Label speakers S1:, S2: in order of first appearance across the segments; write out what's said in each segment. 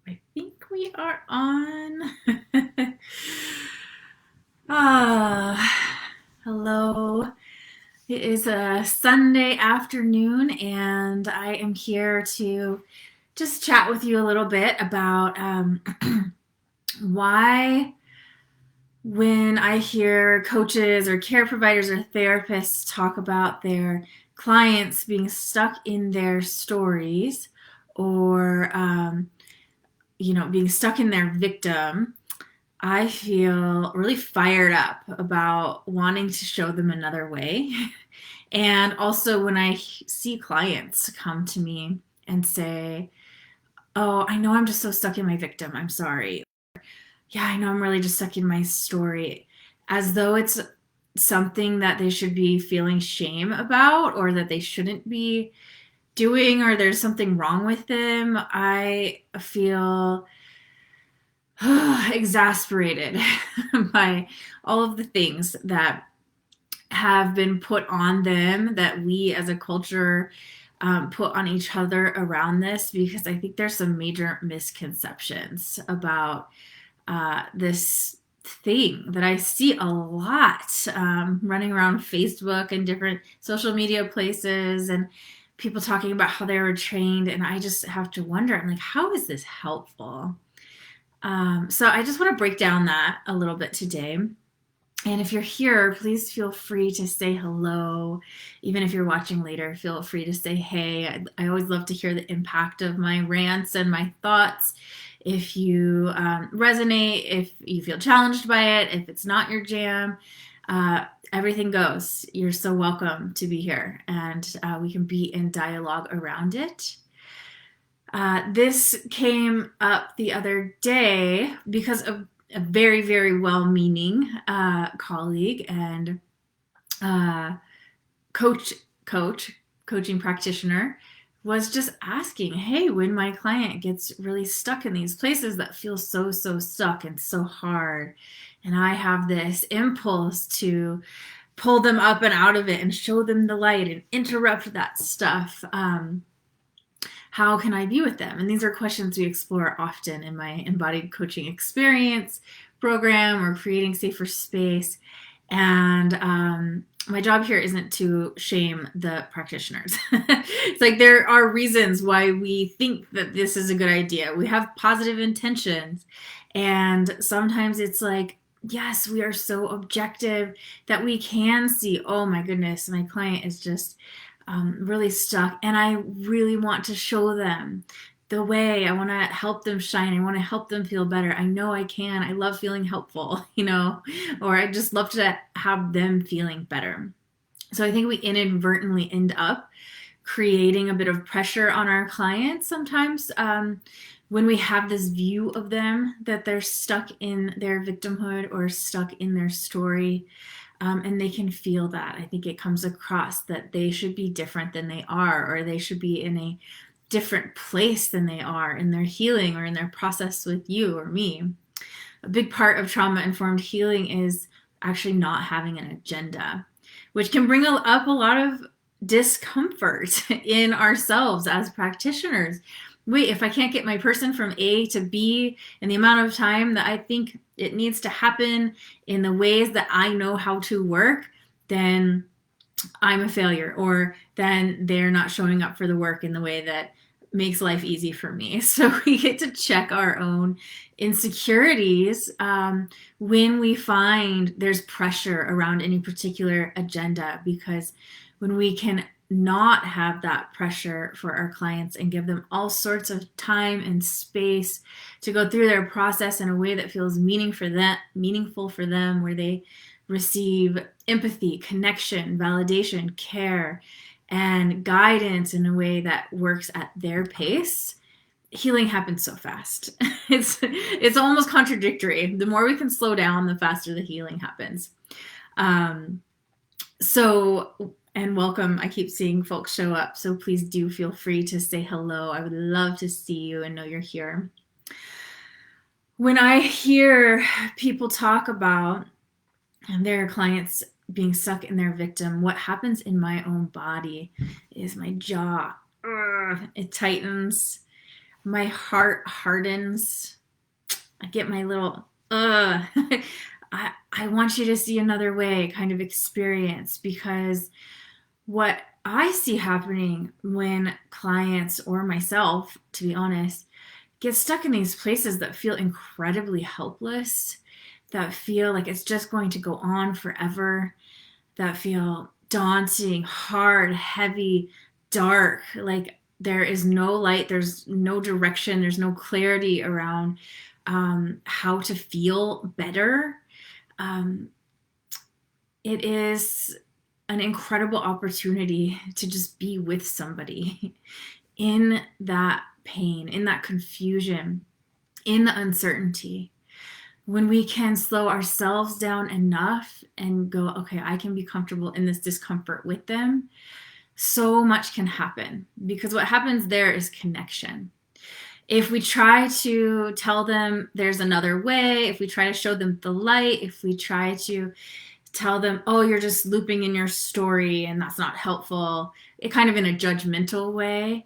S1: I think we are on. Hello. It is a Sunday afternoon, and I am here to just chat with you a little bit about why, when I hear coaches or care providers or therapists talk about their clients being stuck in their stories or being stuck in their victim, I feel really fired up about wanting to show them another way. And also, when I see clients come to me and say, "Oh, I know I'm just so stuck in my victim. I'm sorry. Yeah, I know I'm really just stuck in my story," as though it's something that they should be feeling shame about or that they shouldn't be doing or there's something wrong with them, I feel exasperated by all of the things that have been put on them that we as a culture put on each other around this, because I think there's some major misconceptions about this thing that I see a lot running around Facebook and different social media places, and people talking about how they were trained. And I just have to wonder, I'm like, how is this helpful? So I just want to break down that a little bit today. And if you're here, please feel free to say hello. Even if you're watching later, feel free to say hey. I always love to hear the impact of my rants and my thoughts. If you resonate, if you feel challenged by it, if it's not your jam, everything goes. You're so welcome to be here, and we can be in dialogue around it. This came up the other day because of a very, very well-meaning colleague and uh, coach, coaching practitioner was just asking, hey, when my client gets really stuck in these places that feel so, so stuck and so hard, and I have this impulse to pull them up and out of it and show them the light and interrupt that stuff, how can I be with them? And these are questions we explore often in my embodied coaching experience program or creating safer space. And my job here isn't to shame the practitioners. It's like there are reasons why we think that this is a good idea. We have positive intentions. And sometimes it's like, yes, we are so objective that we can see, oh my goodness, my client is just really stuck, and I really want to show them the way. I want to help them shine. I want to help them feel better. I know I can. I love feeling helpful, or I just love to have them feeling better. So I think we inadvertently end up creating a bit of pressure on our clients sometimes, when we have this view of them that they're stuck in their victimhood or stuck in their story. And they can feel that. I think it comes across that they should be different than they are, or they should be in a different place than they are in their healing or in their process with you or me. A big part of trauma-informed healing is actually not having an agenda, which can bring up a lot of discomfort in ourselves as practitioners. Wait, if I can't get my person from A to B in the amount of time that I think it needs to happen in the ways that I know how to work, then I'm a failure, or then they're not showing up for the work in the way that makes life easy for me. So we get to check our own insecurities when we find there's pressure around any particular agenda, because when we can not have that pressure for our clients and give them all sorts of time and space to go through their process in a way that feels meaningful for them, where they receive empathy, connection, validation, care, and guidance in a way that works at their pace, healing happens so fast. It's almost contradictory. The more we can slow down, the faster the healing happens. And welcome. I keep seeing folks show up, so please do feel free to say hello. I would love to see you and know you're here. When I hear people talk about their clients being stuck in their victim, what happens in my own body is my jaw, it tightens. my heart hardens. I get my little, I want you to see another way kind of experience, because what I see happening when clients or myself, to be honest, get stuck in these places that feel incredibly helpless, that feel like it's just going to go on forever, that feel daunting, hard, heavy, dark, like there is no light, there's no direction, there's no clarity around how to feel better. Um, it is an incredible opportunity to just be with somebody in that pain, in that confusion, in the uncertainty. When we can slow ourselves down enough and go, okay, I can be comfortable in this discomfort with them, so much can happen, because what happens there is connection. If we try to tell them there's another way, if we try to show them the light, if we try to tell them, oh, you're just looping in your story and that's not helpful, it kind of in a judgmental way,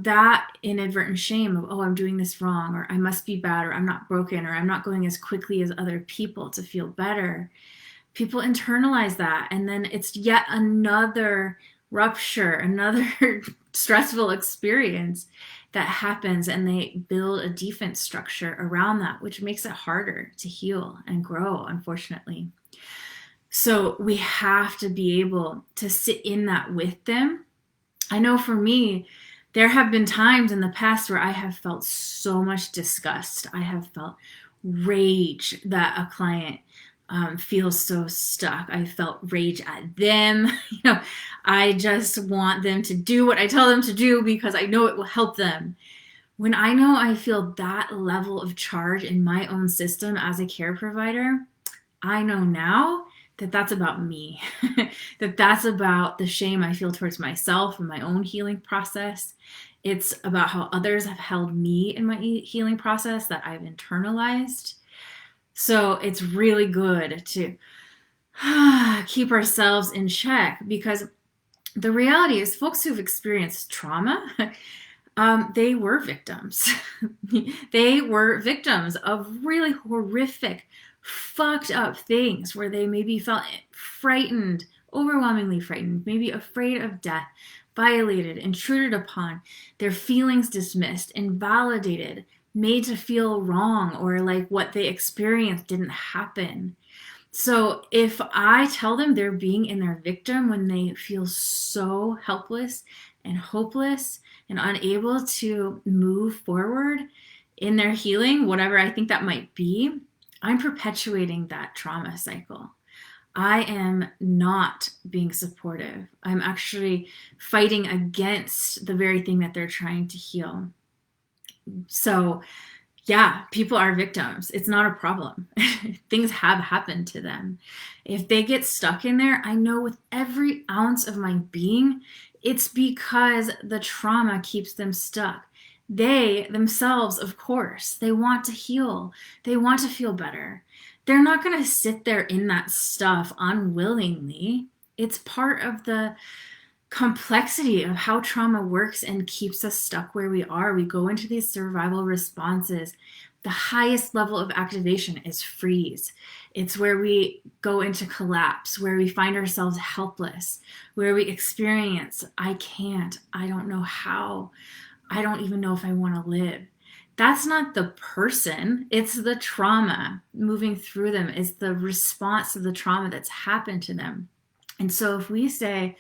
S1: that inadvertent shame of, oh, I'm doing this wrong, or I must be bad, or I'm not broken, or I'm not going as quickly as other people to feel better. People internalize that, and then it's yet another rupture, another stressful experience that happens, and they build a defense structure around that, which makes it harder to heal and grow, unfortunately. So we have to be able to sit in that with them. I know for me, there have been times in the past where I have felt so much disgust. I have felt rage that a client feels so stuck. I felt rage at them. I just want them to do what I tell them to do because I know it will help them. When I know I feel that level of charge in my own system as a care provider, I know now that that's about me, that that's about the shame I feel towards myself and my own healing process. It's about how others have held me in my healing process that I've internalized. So it's really good to keep ourselves in check, because the reality is folks who've experienced trauma, they were victims. They were victims of really horrific, fucked up things where they maybe felt frightened, overwhelmingly frightened, maybe afraid of death, violated, intruded upon, their feelings dismissed, invalidated, made to feel wrong, or like what they experienced didn't happen. So if I tell them they're being in their victim when they feel so helpless and hopeless and unable to move forward in their healing, whatever I think that might be, I'm perpetuating that trauma cycle. I am not being supportive. I'm actually fighting against the very thing that they're trying to heal. So yeah, people are victims. It's not a problem. Things have happened to them. If they get stuck in there, I know with every ounce of my being, it's because the trauma keeps them stuck. They themselves, of course, they want to heal. They want to feel better. They're not going to sit there in that stuff unwillingly. It's part of the complexity of how trauma works and keeps us stuck where we are. We go into these survival responses. The highest level of activation is freeze. It's where we go into collapse, where we find ourselves helpless, where we experience, I can't, I don't know how, I don't even know if I want to live. That's not the person, it's the trauma moving through them. It's the response to the trauma that's happened to them. And so if we say,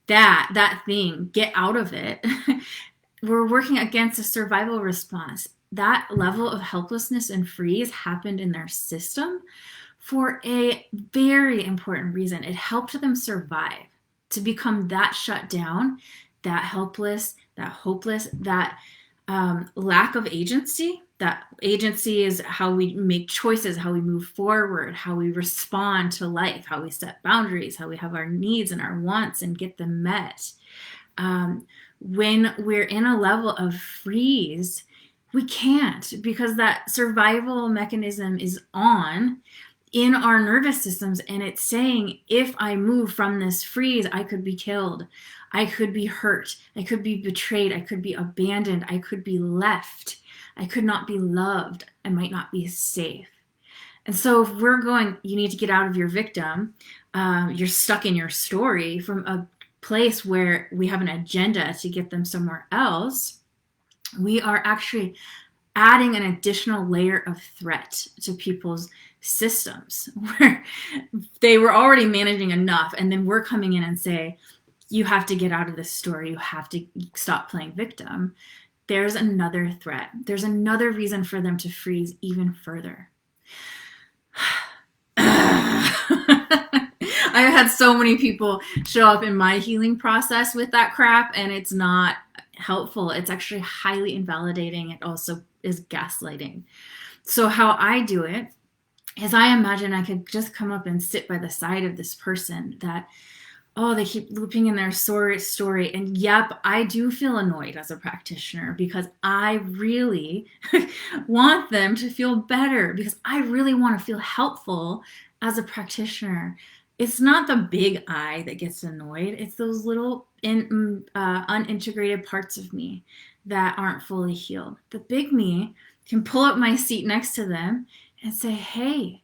S1: that thing, get out of it, we're working against a survival response. That level of helplessness and freeze happened in their system for a very important reason. It helped them survive, to become that shut down, that helpless, that hopeless, that lack of agency. That agency is how we make choices, how we move forward, how we respond to life, how we set boundaries, how we have our needs and our wants and get them met. When we're in a level of freeze, we can't, because that survival mechanism is on. in our nervous systems, and it's saying, if I move from this freeze, I could be killed, I could be hurt, I could be betrayed, I could be abandoned, I could be left, I could not be loved, I might not be safe. And so if we're going, you need to get out of your victim, you're stuck in your story from a place where we have an agenda to get them somewhere else, we are actually adding an additional layer of threat to people's systems where they were already managing enough, and then we're coming in and say, you have to get out of this story, you have to stop playing victim. There's another threat. There's another reason for them to freeze even further. I've had so many people show up in my healing process with that crap, and it's not helpful. It's actually highly invalidating. It also is gaslighting. So how I do it is I imagine I could just come up and sit by the side of this person that, oh, they keep looping in their story. And yep, I do feel annoyed as a practitioner because I really want them to feel better, because I really want to feel helpful as a practitioner. It's not the big I that gets annoyed. It's those little unintegrated parts of me that aren't fully healed. The big me can pull up my seat next to them and say, hey,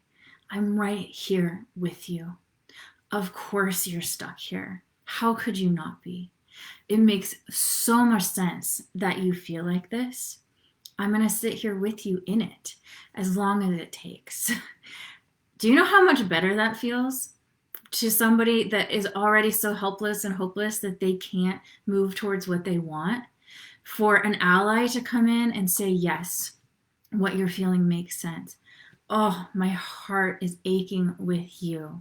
S1: I'm right here with you. Of course you're stuck here. How could you not be? It makes so much sense that you feel like this. I'm going to sit here with you in it as long as it takes. Do you know how much better that feels? To somebody that is already so helpless and hopeless that they can't move towards what they want, for an ally to come in and say, yes, what you're feeling makes sense. Oh, my heart is aching with you.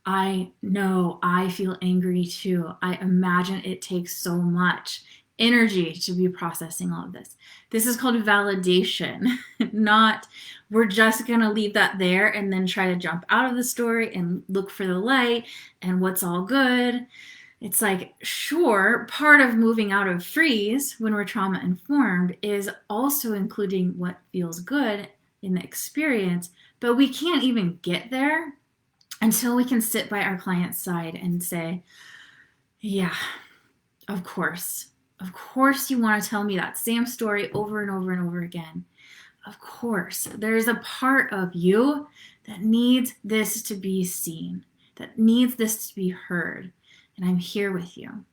S1: I know I feel angry too. I imagine it takes so much energy to be processing all of this. This is called validation, not we're just going to leave that there and then try to jump out of the story and look for the light and what's all good. It's like, sure, part of moving out of freeze when we're trauma informed is also including what feels good in the experience, but we can't even get there until we can sit by our client's side and say, yeah, of course you want to tell me that same story over and over and over again. Of course, there's a part of you that needs this to be seen, that needs this to be heard, and I'm here with you.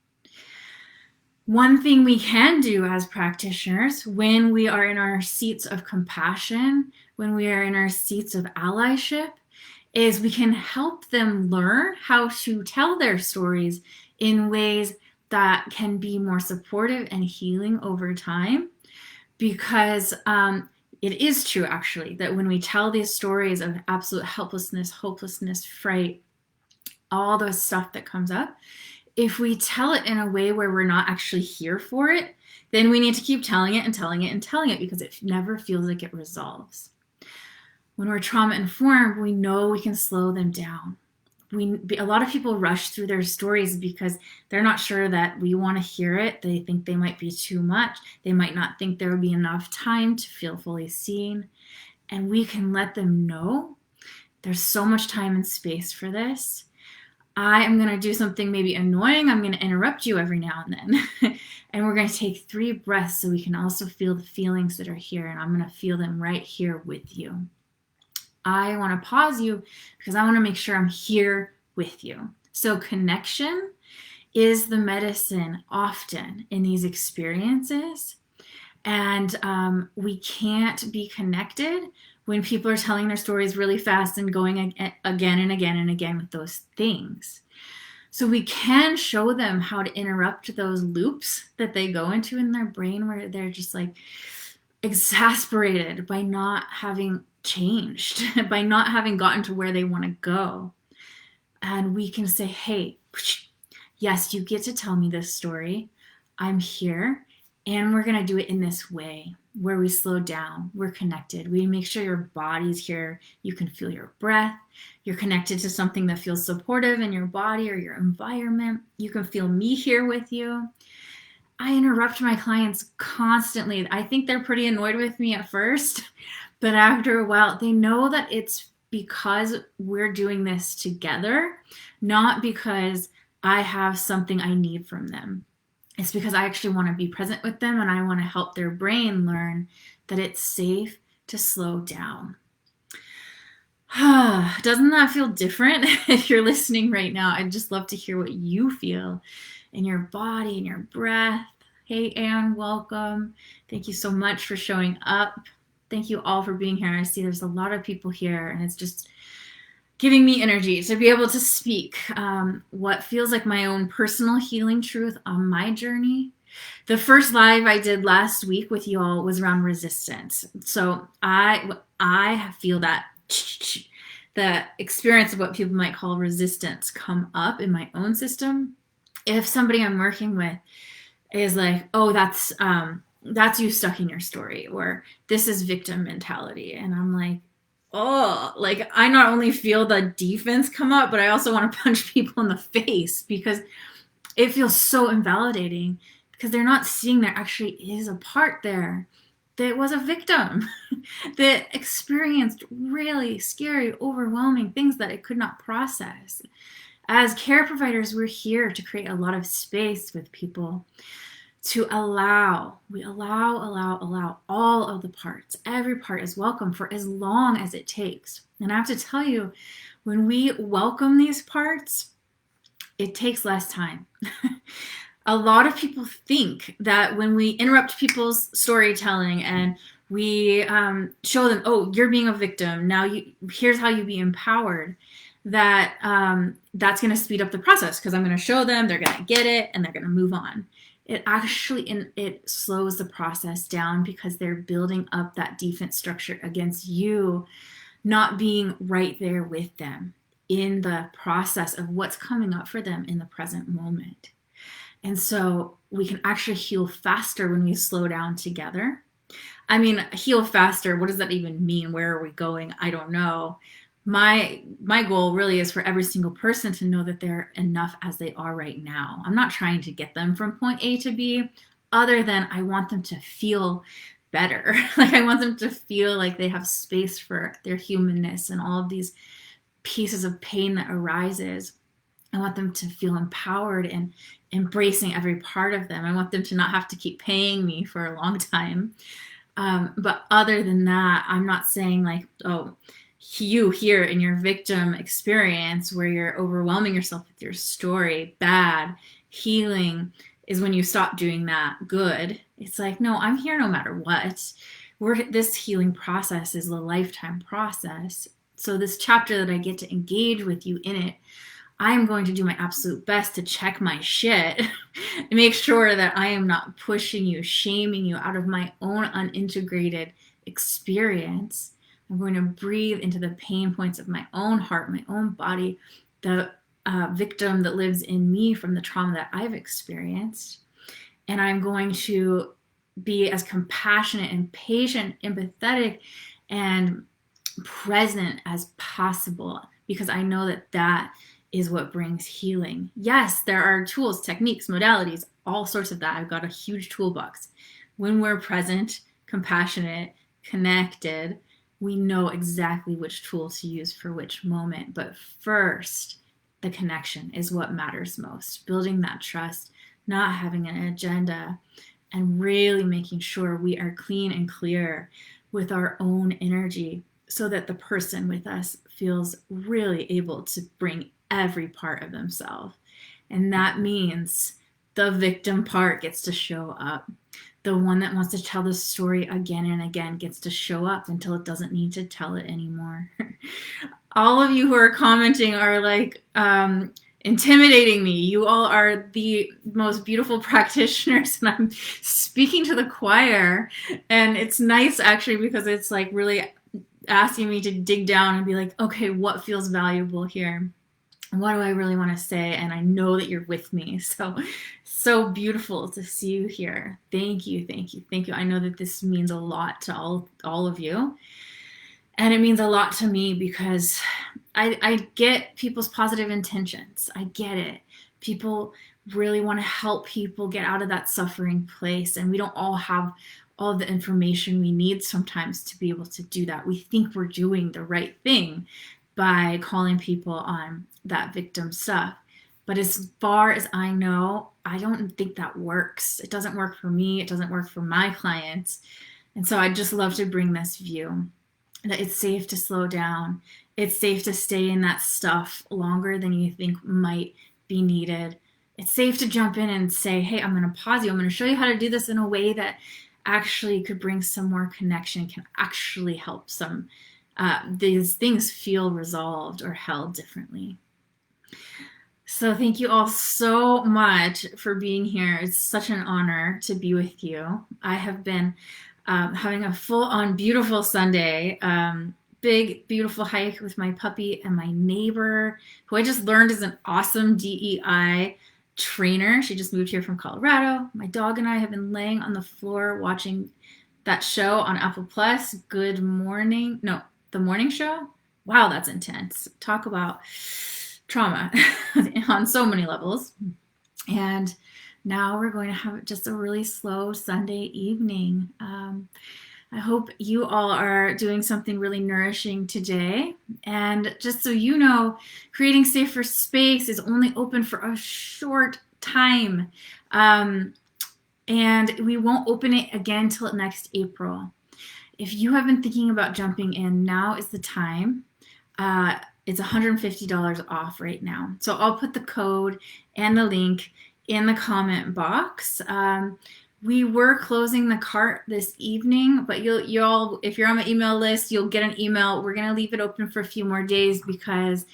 S1: One thing we can do as practitioners when we are in our seats of compassion, when we are in our seats of allyship, is we can help them learn how to tell their stories in ways that can be more supportive and healing over time. Because it is true, actually, that when we tell these stories of absolute helplessness, hopelessness, fright, all those stuff that comes up, if we tell it in a way where we're not actually here for it, then we need to keep telling it and telling it and telling it, because it never feels like it resolves. When we're trauma informed, we know we can slow them down. A lot of people rush through their stories because they're not sure that we want to hear it. They think they might be too much. They might not think there will be enough time to feel fully seen. And we can let them know there's so much time and space for this. I am going to do something maybe annoying. I'm going to interrupt you every now and then. And we're going to take 3 breaths so we can also feel the feelings that are here. And I'm going to feel them right here with you. I want to pause you because I want to make sure I'm here with you. So connection is the medicine often in these experiences. And we can't be connected when people are telling their stories really fast and going again and again and again with those things. So we can show them how to interrupt those loops that they go into in their brain where they're just like exasperated by not having changed, by not having gotten to where they want to go. And we can say, hey, yes, you get to tell me this story. I'm here. And we're going to do it in this way where we slow down. We're connected. We make sure your body's here. You can feel your breath. You're connected to something that feels supportive in your body or your environment. You can feel me here with you. I interrupt my clients constantly. I think they're pretty annoyed with me at first, but after a while, they know that it's because we're doing this together, not because I have something I need from them. It's because I actually want to be present with them and I want to help their brain learn that it's safe to slow down. Doesn't that feel different? If you're listening right now, I'd just love to hear what you feel in your body, in your breath. Hey, Anne, welcome. Thank you so much for showing up. Thank you all for being here. I see there's a lot of people here, and it's just giving me energy to be able to speak what feels like my own personal healing truth on my journey. The first live I did last week with you all was around resistance. So I feel that the experience of what people might call resistance come up in my own system. If somebody I'm working with is like, oh, that's you stuck in your story, or this is victim mentality, and I'm like, oh, like I not only feel the defense come up, but I also want to punch people in the face because it feels so invalidating because they're not seeing there actually is a part there that was a victim that experienced really scary, overwhelming things that it could not process. As care providers, we're here to create a lot of space with people to allow all of the parts. Every part is welcome for as long as it takes. And I have to tell you, when we welcome these parts, it takes less time. A lot of people think that when we interrupt people's storytelling and we show them, oh, you're being a victim, now here's how you be empowered, that that's going to speed up the process because I'm going to show them, they're going to get it, and they're going to move on. It actually it slows the process down because they're building up that defense structure against you not being right there with them in the process of what's coming up for them in the present moment. And so we can actually heal faster when we slow down together. I mean, heal faster, what does that even mean? Where are we going? I don't know. My goal really is for every single person to know that they're enough as they are right now. I'm not trying to get them from point A to B, other than I want them to feel better. Like I want them to feel like they have space for their humanness and all of these pieces of pain that arises. I want them to feel empowered and embracing every part of them. I want them to not have to keep paying me for a long time. But other than that, I'm not saying like, oh, you here in your victim experience where you're overwhelming yourself with your story, bad. Healing is when you stop doing that, good. It's like, no, I'm here no matter what. This healing process is a lifetime process. So this chapter that I get to engage with you in it, I'm going to do my absolute best to check my shit and make sure that I am not pushing you, shaming you out of my own unintegrated experience. I'm going to breathe into the pain points of my own heart, my own body, the victim that lives in me from the trauma that I've experienced. And I'm going to be as compassionate and patient, empathetic, and present as possible because I know that that is what brings healing. Yes, there are tools, techniques, modalities, all sorts of that. I've got a huge toolbox. When we're present, compassionate, connected, we know exactly which tool to use for which moment. But first, the connection is what matters most. Building that trust, not having an agenda, and really making sure we are clean and clear with our own energy so that the person with us feels really able to bring every part of themselves. And that means the victim part gets to show up. The one that wants to tell the story again and again gets to show up until it doesn't need to tell it anymore. All of you who are commenting are like intimidating me. You all are the most beautiful practitioners, and I'm speaking to the choir. And it's nice actually because it's like really asking me to dig down and be like, okay, what feels valuable here? What do I really want to say? And I know that you're with me. So beautiful to see you here. Thank you, thank you, thank you. I know that this means a lot to all of you. And it means a lot to me because I get people's positive intentions. I get it. People really want to help people get out of that suffering place. And we don't all have all the information we need sometimes to be able to do that. We think we're doing the right thing by calling people on that victim stuff. But as far as I know, I don't think that works. It doesn't work for me. It doesn't work for my clients. And so I just love to bring this view that it's safe to slow down. It's safe to stay in that stuff longer than you think might be needed. It's safe to jump in and say, hey, I'm going to pause you. I'm going to show you how to do this in a way that actually could bring some more connection, can actually help some these things feel resolved or held differently. So thank you all so much for being here. It's such an honor to be with you. I have been having a full-on beautiful Sunday. Big, beautiful hike with my puppy and my neighbor, who I just learned is an awesome DEI trainer. She just moved here from Colorado. My dog and I have been laying on the floor watching that show on Apple Plus, Good Morning. No, The Morning Show. Wow, that's intense. Talk about trauma on so many levels. And now we're going to have just a really slow Sunday evening. I hope you all are doing something really nourishing today. And just so you know, Creating Safer Space is only open for a short time. And we won't open it again till next April. If you have been thinking about jumping in, now is the time. It's $150 off right now. So I'll put the code and the link in the comment box. We were closing the cart this evening, but you'll if you're on my email list, you'll get an email. We're gonna leave it open for a few more days because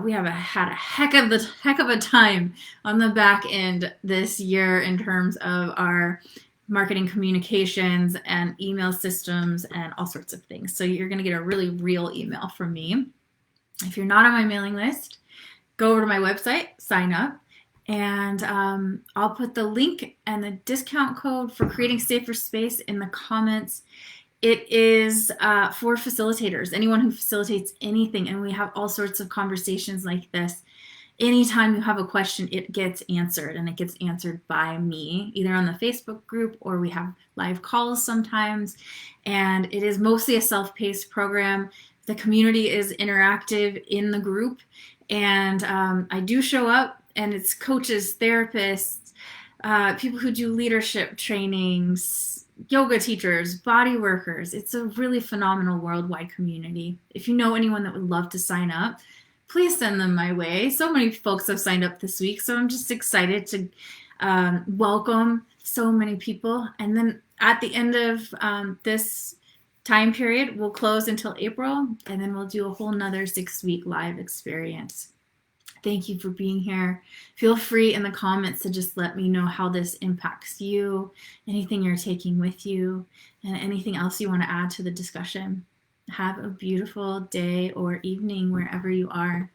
S1: we have had a heck of a time on the back end this year in terms of our marketing communications and email systems and all sorts of things. So you're gonna get a really real email from me. If you're not on my mailing list, go over to my website, sign up. And I'll put the link and the discount code for Creating Safer Space in the comments. It is for facilitators, anyone who facilitates anything. And we have all sorts of conversations like this. Anytime you have a question, it gets answered, and it gets answered by me, either on the Facebook group or we have live calls sometimes. And it is mostly a self-paced program. The community is interactive in the group. And I do show up. And it's coaches, therapists, people who do leadership trainings, yoga teachers, body workers. It's a really phenomenal worldwide community. If you know anyone that would love to sign up, please send them my way. So many folks have signed up this week, so I'm just excited to welcome so many people. And then at the end of this time period, we'll close until April, and then we'll do a whole nother 6-week live experience. Thank you for being here. Feel free in the comments to just let me know how this impacts you, anything you're taking with you, and anything else you want to add to the discussion. Have a beautiful day or evening wherever you are.